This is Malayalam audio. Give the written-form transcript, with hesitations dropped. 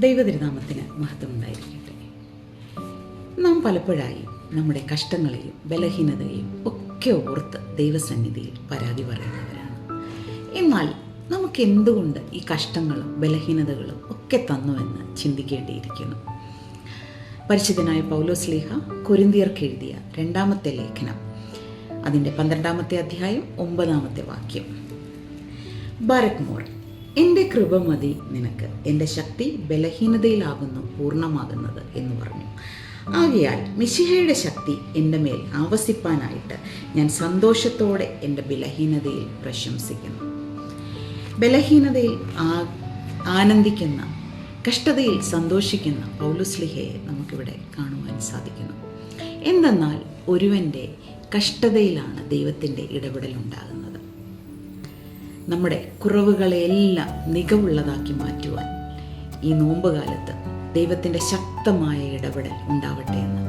ദൈവതിരുനാമത്തിന് മഹത്വമുണ്ടായിരിക്കട്ടെ. നാം പലപ്പോഴായി നമ്മുടെ കഷ്ടങ്ങളെയും ബലഹീനതയെയും ഒക്കെ ഓർത്ത് ദൈവസന്നിധിയിൽ പരാതി പറയുന്നവരാണ്. എന്നാൽ നമുക്ക് എന്തുകൊണ്ട് ഈ കഷ്ടങ്ങളും ബലഹീനതകളും ഒക്കെ തന്നുവെന്ന് ചിന്തിക്കേണ്ടിയിരിക്കുന്നു. പരിശുദ്ധനായ പൗലോസ്ലീഹ കൊരിന്ത്യർക്ക് എഴുതിയ 2-ാമത്തെ ലേഖനം, അതിൻ്റെ 12-ാമത്തെ അധ്യായം 9-ാമത്തെ വാക്യം, ബാരക് മോർ, എൻ്റെ കൃപ മതി നിനക്ക്, എൻ്റെ ശക്തി ബലഹീനതയിലാകുന്നു പൂർണ്ണമാകുന്നത് എന്ന് പറഞ്ഞു. ആകയാൽ മിശിഹയുടെ ശക്തി എൻ്റെ മേൽ ആവസിപ്പാനായിട്ട് ഞാൻ സന്തോഷത്തോടെ എൻ്റെ ബലഹീനതയിൽ പ്രശംസിക്കുന്നു. ബലഹീനതയിൽ ആനന്ദിക്കുന്ന, കഷ്ടതയിൽ സന്തോഷിക്കുന്ന പൗലോസ്ലീഹയെ നമുക്കിവിടെ കാണുവാൻ സാധിക്കുന്നു. എന്തെന്നാൽ ഒരുവൻ്റെ കഷ്ടതയിലാണ് ദൈവത്തിൻ്റെ ഇടപെടൽ ഉണ്ടാകുന്നത്. നമ്മുടെ കുറവുകളെയെല്ലാം മികവുള്ളതാക്കി മാറ്റുവാൻ ഈ നോമ്പുകാലത്ത് ദൈവത്തിൻ്റെ ശക്തമായ ഇടപെടൽ ഉണ്ടാവട്ടെ എന്ന്